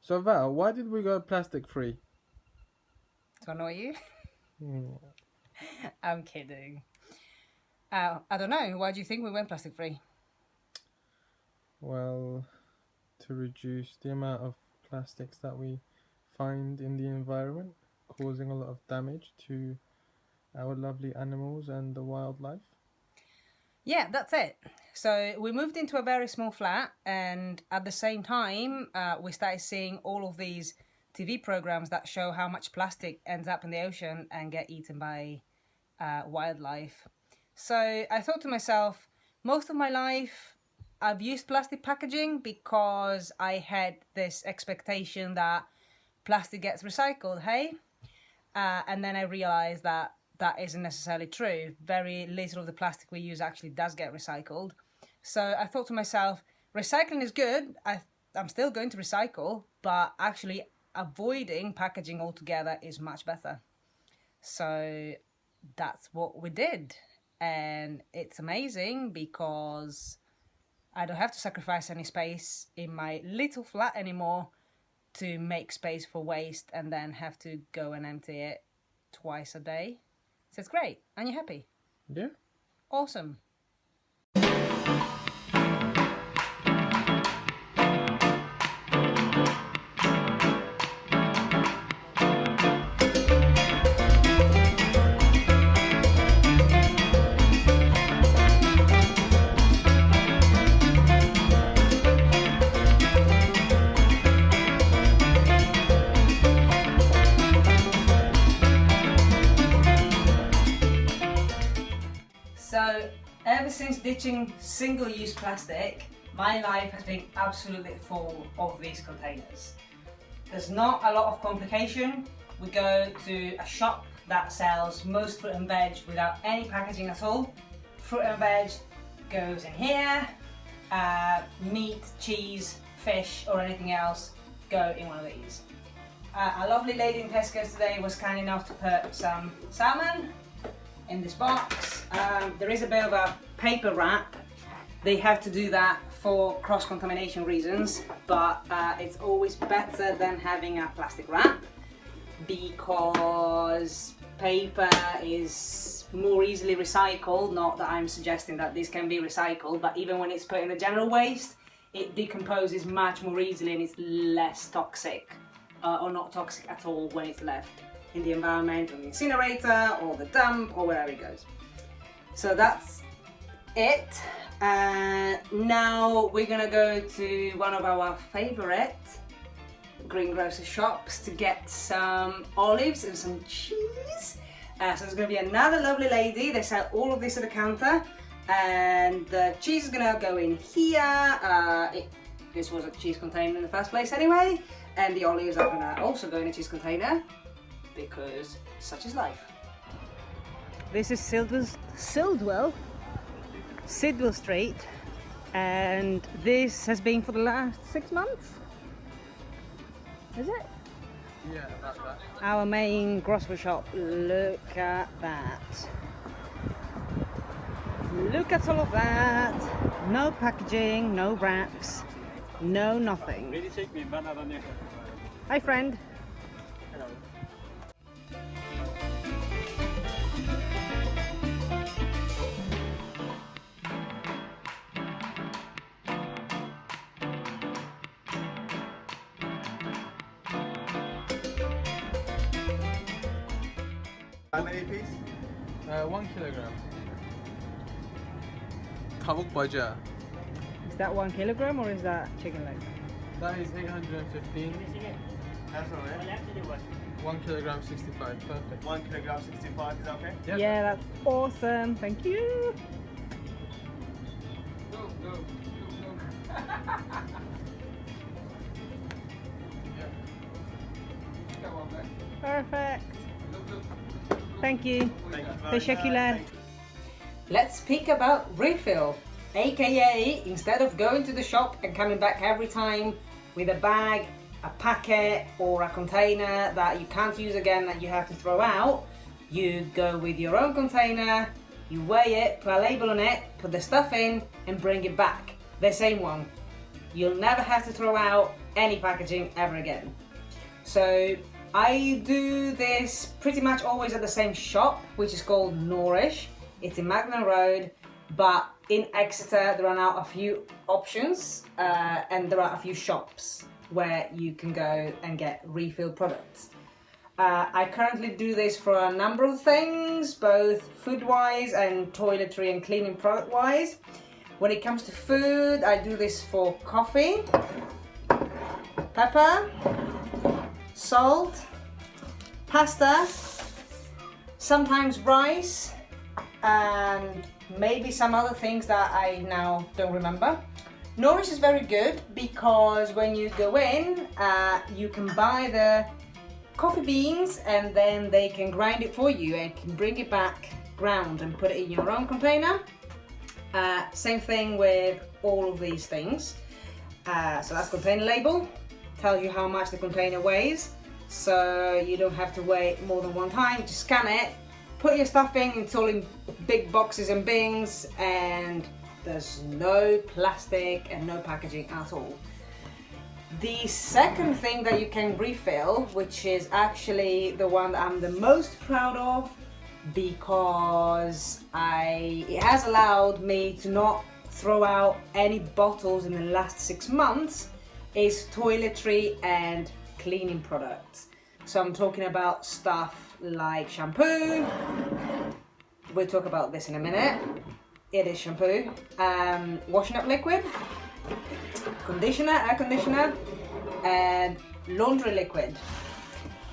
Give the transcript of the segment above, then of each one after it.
So Val, why did we go plastic free? To annoy you? Hmm. I'm kidding. I don't know. Why do you think we went plastic free? Well, to reduce the amount of plastics that we find in the environment, causing a lot of damage to our lovely animals and the wildlife. Yeah, that's it. So we moved into a very small flat, and at the same time, we started seeing all of these TV programs that show how much plastic ends up in the ocean and get eaten by wildlife. So I thought to myself, most of my life, I've used plastic packaging because I had this expectation that plastic gets recycled, hey? And then I realized that that isn't necessarily true. Very little of the plastic we use actually does get recycled. So I thought to myself, recycling is good. I'm still going to recycle, but actually avoiding packaging altogether is much better. So that's what we did. And it's amazing because I don't have to sacrifice any space in my little flat anymore to make space for waste and then have to go and empty it twice a day. So it's great. And you're happy. Yeah. Awesome. So, ever since ditching single-use plastic, my life has been absolutely full of these containers. There's not a lot of complication. We go to a shop that sells most fruit and veg without any packaging at all. Fruit and veg goes in here. Meat, cheese, fish or anything else go in one of these. A lovely lady in Tesco's today was kind enough to put some salmon in this box. There is a bit of a paper wrap. They have to do that for cross-contamination reasons, but it's always better than having a plastic wrap because paper is more easily recycled. Not that I'm suggesting that this can be recycled, but even when it's put in the general waste, it decomposes much more easily and it's less toxic, or not toxic at all when it's left in the environment, or the incinerator, or the dump, or wherever it goes. So that's it. Now we're gonna go to one of our favorite greengrocer shops to get some olives and some cheese. So there's gonna be another lovely lady. They sell all of this at the counter, and the cheese is gonna go in here. This was a cheese container in the first place anyway, and the olives are gonna also go in a cheese container because such is life. This is Sidwell Street, and this has been for the last 6 months. Is it? Yeah, about that. Our main grocery shop. Look at that. Look at all of that. No packaging, no wraps, no nothing. Hi friend. Hello. How many piece? 1 kilogram. Tavuk baca. Is that 1 kilogram or is that chicken leg? That is 815. That's all right. 1 kilogram 65. Perfect. 1 kilogram 65, is that okay? Yep. Yeah, that's awesome. Thank you. Go, go, go, go. Yeah. That one back. Perfect. Look, look. Thank you. Thank you very Teşekkürler. much. Let's speak about refill, aka instead of going to the shop and coming back every time with a bag, a packet or a container that you can't use again that you have to throw out, you go with your own container, you weigh it, put a label on it, put the stuff in and bring it back. The same one. you'll never have to throw out any packaging ever again. So I do this pretty much always at the same shop, which is called Nourish. It's in Magdalen Road, but in Exeter there are now a few options and there are a few shops where you can go and get refill products. I currently do this for a number of things, both food-wise and toiletry and cleaning product-wise. When it comes to food, I do this for coffee, pepper, salt, pasta, sometimes rice, and maybe some other things that I now don't remember. Nourish is very good because when you go in, you can buy the coffee beans and then they can grind it for you and can bring it back ground and put it in your own container. Same thing with all of these things. So that's container label, tells you how much the container weighs, so you don't have to wait more than one time. Just scan it, put your stuff in, it's all in big boxes and bins, and there's no plastic and no packaging at all. The second thing that you can refill, which is actually the one that I'm the most proud of, because it has allowed me to not throw out any bottles in the last 6 months, is toiletry and cleaning products. So I'm talking about stuff like shampoo. We'll talk about this in a minute. It is shampoo, washing up liquid, conditioner, air conditioner, and laundry liquid.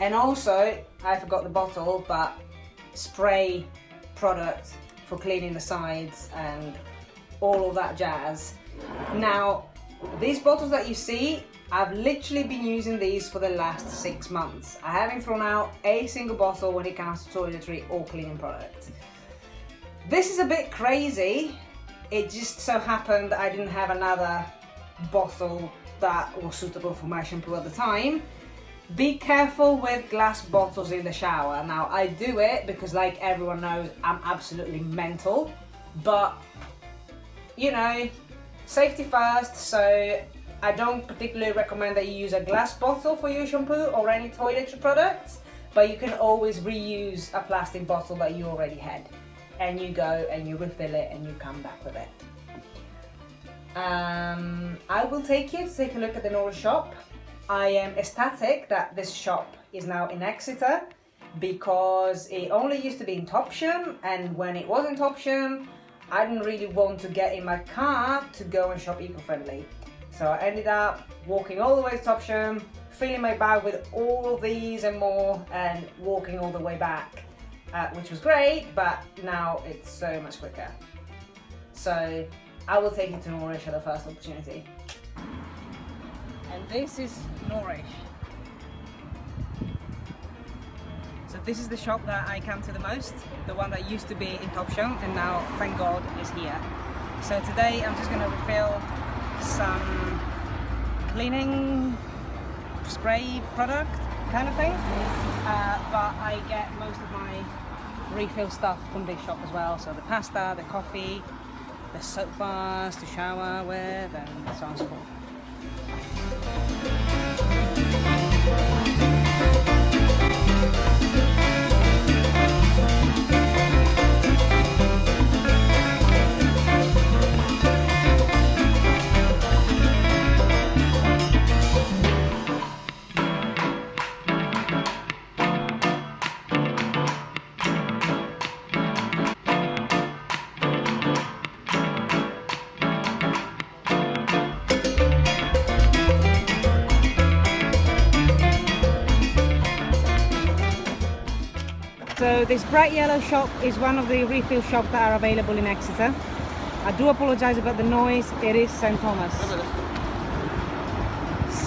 And also, I forgot the bottle, but spray product for cleaning the sides and all of that jazz. Now, these bottles that you see, I've literally been using these for the last 6 months. I haven't thrown out a single bottle when it comes to toiletry or cleaning products. This is a bit crazy. It just so happened that I didn't have another bottle that was suitable for my shampoo at the time. Be careful with glass bottles in the shower. Now, I do it because, like everyone knows, I'm absolutely mental, but you know, safety first. So I don't particularly recommend that you use a glass bottle for your shampoo or any toiletry products, but you can always reuse a plastic bottle that you already had, and you go and you refill it and you come back with it. I will take you to take a look at the Nourish shop. I am ecstatic that this shop is now in Exeter, because it only used to be in Topsham, and when it was in Topsham, I didn't really want to get in my car to go and shop eco-friendly. So I ended up walking all the way to Topsham, filling my bag with all of these and more, and walking all the way back, which was great, but now it's so much quicker. So I will take you to Nourish at the first opportunity. And this is Nourish. So this is the shop that I come to the most, the one that used to be in Topsham and now, thank God, is here. So today I'm just going to refill some cleaning spray product kind of thing, but I get most of my refill stuff from this shop as well. So the pasta, the coffee, the soap bars to shower with, and so on and so forth. So this bright yellow shop is one of the refill shops that are available in Exeter. I do apologise about the noise, it is St Thomas.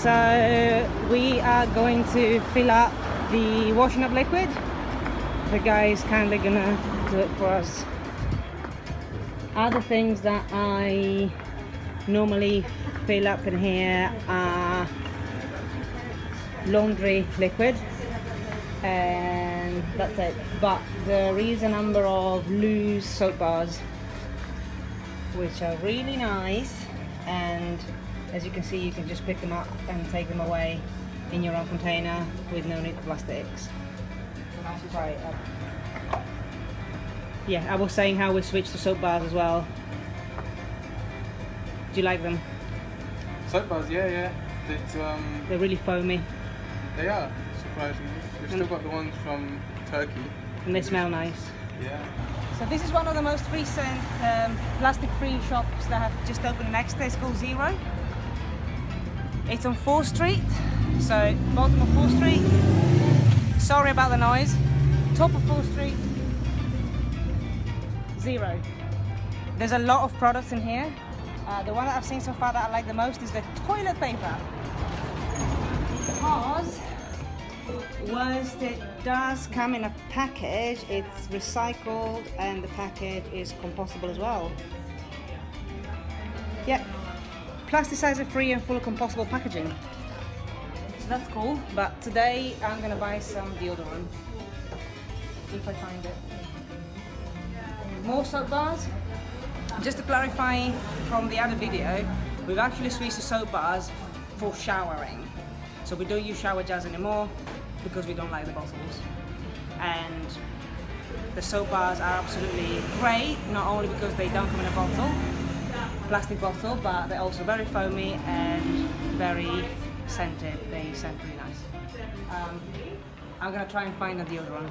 So we are going to fill up the washing up liquid. The guy is kindly gonna do it for us. Other things that I normally fill up in here are laundry liquid, and that's it. But there is a number of loose soap bars which are really nice, and As you can see, you can just pick them up and take them away in your own container with no need for plastics. Right. Yeah, I was saying how we switched to soap bars as well. Do you like them? Soap bars, yeah. They're really foamy They are, surprisingly. We've still got the ones from Turkey. and they smell nice. Yeah. So this is one of the most recent plastic-free shops that have just opened next to. It's called Zero. It's on 4th Street, so bottom of 4th Street. Sorry about the noise. Top of 4th Street. Zero. There's a lot of products in here. The one that I've seen so far that I like the most is the toilet paper. Because whilst it does come in a package, it's recycled and the package is compostable as well. Yep, plasticizer free and full of compostable packaging. So that's cool, but today I'm gonna buy some deodorant, if I find it. More soap bars. Just to clarify from the other video, we've actually switched to soap bars for showering. So we don't use shower gels anymore because we don't like the bottles. And the soap bars are absolutely great, not only because they don't come in a bottle, plastic bottle, but they're also very foamy and very scented. They scent really nice. I'm gonna try and find a deodorant.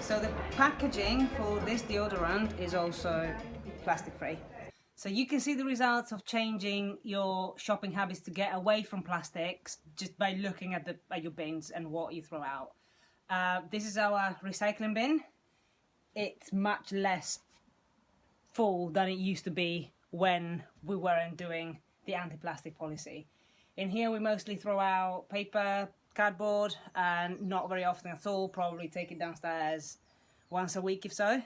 So the packaging for this deodorant is also plastic free. So you can see the results of changing your shopping habits to get away from plastics just by looking at your bins and what you throw out. This is our recycling bin. It's much less full than it used to be when we weren't doing the anti-plastic policy. In here we mostly throw out paper, cardboard, and not very often at all. Probably take it downstairs once a week if so.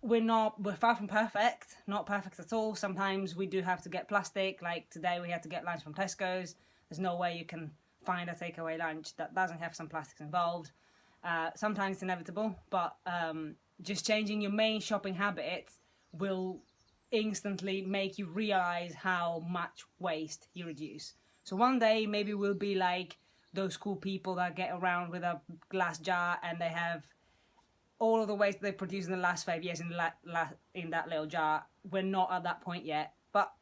We're far from perfect, not perfect at all. Sometimes we do have to get plastic, like today we had to get lunch from Tesco's. There's no way you can find a takeaway lunch that doesn't have some plastics involved. Sometimes it's inevitable, but just changing your main shopping habits will instantly make you realize how much waste you reduce. So one day maybe we'll be like those cool people that get around with a glass jar and they have all of the waste they produced in the last 5 years in that little jar. We're not at that point yet, but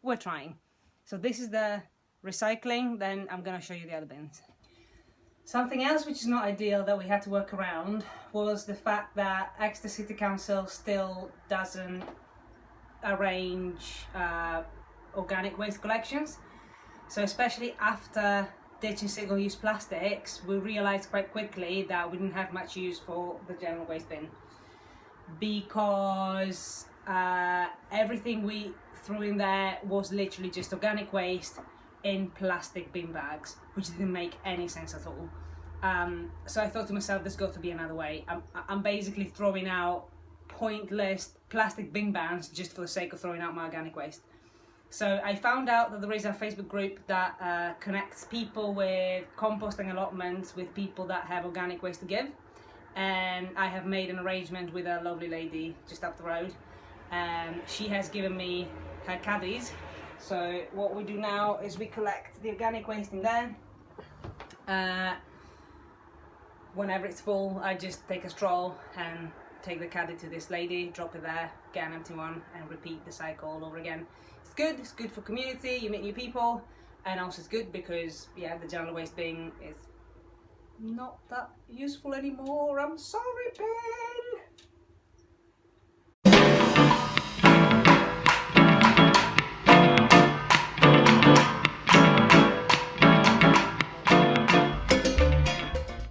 we're trying. So this is the recycling, then I'm going to show you the other bins. Something else which is not ideal that we had to work around was the fact that Exeter City Council still doesn't arrange organic waste collections. So especially after ditching single-use plastics, we realised quite quickly that we didn't have much use for the general waste bin because everything we threw in there was literally just organic waste in plastic bin bags, which didn't make any sense at all. So I thought to myself, there's got to be another way. I'm basically throwing out pointless plastic bin bags just for the sake of throwing out my organic waste. So I found out that there is a Facebook group that connects people with composting allotments with people that have organic waste to give. And I have made an arrangement with a lovely lady just up the road. She has given me her caddies. So what we do now is we collect the organic waste in there. Whenever it's full, I just take a straw and take the caddy to this lady, drop it there, get an empty one, and repeat the cycle all over again. It's good for community, you meet new people, and also it's good because, yeah, the general waste bin is not that useful anymore. I'm sorry, bin!